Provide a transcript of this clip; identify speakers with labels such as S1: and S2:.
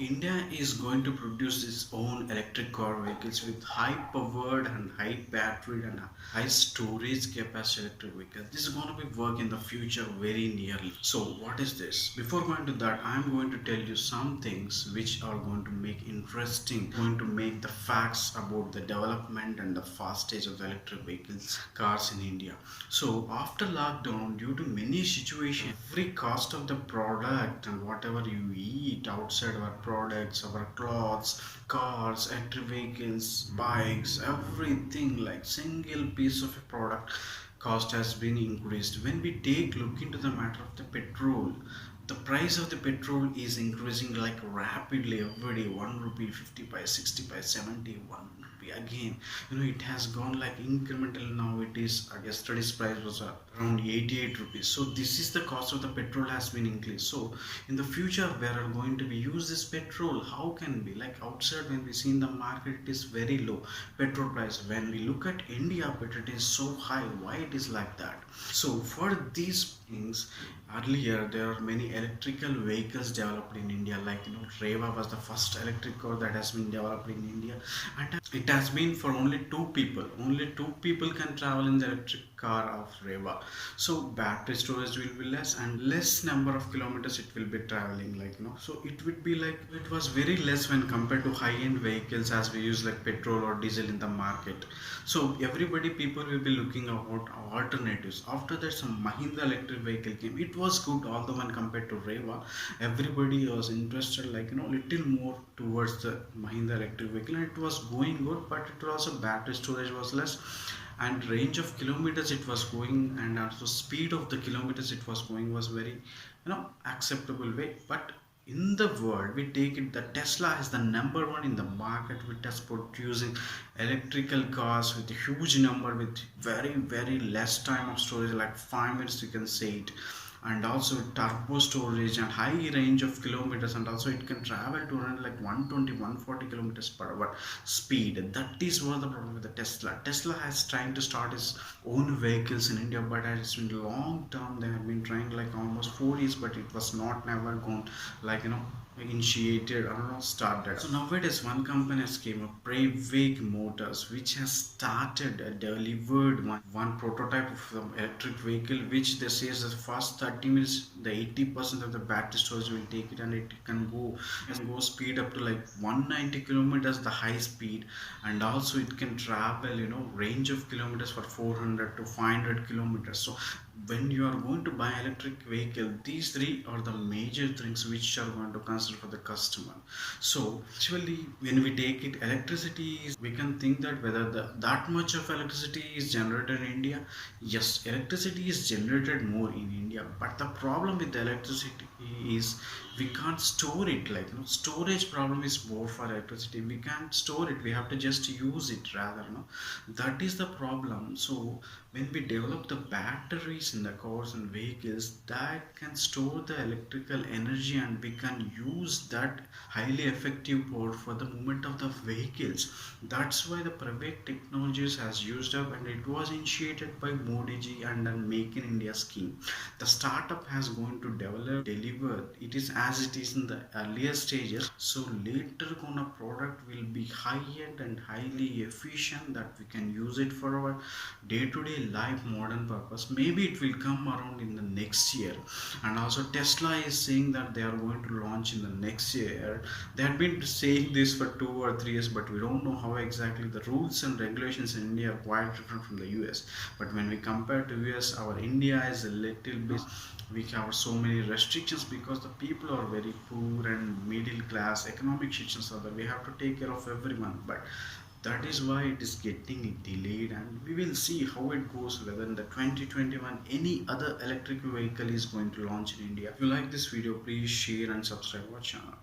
S1: India is going to produce its own electric car vehicles with high powered and high battery and high storage capacity electric vehicles. This is going to be work in the future very nearly. So what is this? Before going to that, I am going to tell you some things which are going to make interesting, going to make the facts about the development and the fast stage of the electric vehicles cars in India. So after lockdown, due to many situations, every cost of the product and whatever you eat outside our products, our clothes, cars, electric vehicles, bikes, everything like single piece of a product cost has been increased. When we take look into the matter of the petrol, the price of the petrol is increasing like rapidly every day. 1 rupee 50 by 60 by 71 rupee again. It has gone like incremental. Now it is yesterday's price was around 88 rupees. So this is the cost of the petrol has been increased. So in the future where are going to be use this petrol, how can be like outside when we see in the market it is very low petrol price. When we look at India, but it is so high. Why it is like that? So for these things, earlier there are many electrical vehicles developed in India, like Reva was the first electric car that has been developed in India, and it has been for only two people can travel in the electric car of Reva. So battery storage will be less and less number of kilometers it will be traveling, so it would be like it was very less when compared to high-end vehicles as we use like petrol or diesel in the market. So everybody people will be looking about alternatives. After that some Mahindra electric vehicle came. It was good, although when compared to Reva, everybody was interested little more towards the Mahindra electric vehicle, and it was going good, but it was also battery storage was less and range of kilometers it was going, and also speed of the kilometers it was going was very acceptable way. But in the world we take it, the Tesla is the number one in the market which is producing electrical cars with a huge number, with very less time of storage, like 5 minutes you can say it, and also turbo storage and high range of kilometers, and also it can travel to around like 120 kilometers per hour speed. That is what the problem with the Tesla has trying to start its own vehicles in India, but it's been long term. They have been trying like almost 4 years, but it was not never gone like initiated or started. So nowadays one company has came up, Pravaig Motors, which has started delivered one prototype of the electric vehicle, which they say is the first 30 minutes the 80% of the battery storage will take it, and it can go speed up to like 190 kilometers the high speed, and also it can travel range of kilometers for 400 to 500 kilometers. So when you are going to buy electric vehicle, these three are the major things which are going to consider for the customer. So actually when we take it, electricity is, we can think that whether that much of electricity is generated in India. Yes, electricity is generated more in India, but the problem with the electricity is we can't store it. Storage problem is more for electricity. We can't store it, we have to just use it rather. That is the problem. So when we develop the batteries in the cars and vehicles that can store the electrical energy, and we can use that highly effective power for the movement of the vehicles. That's why the Pravaig Technologies has used up, and it was initiated by Modi ji and then Make in India scheme. The startup has going to deliver it is as it is in the earlier stages. So later gonna product will be high-end and highly efficient, that we can use it for our day-to-day life modern purpose. Maybe it will come around in the next year. And also Tesla is saying that they are going to launch in the next year. They have been saying this for 2 or 3 years, but we don't know how exactly. The rules and regulations in India are quite different from the US. But when we compare to US, our India is a little bit, we have so many restrictions because the people are very poor and middle class. Economic restrictions are that we have to take care of everyone, but that is why it is getting delayed, and we will see how it goes, whether in the 2021 any other electric vehicle is going to launch in India. If you like this video, please share and subscribe our channel.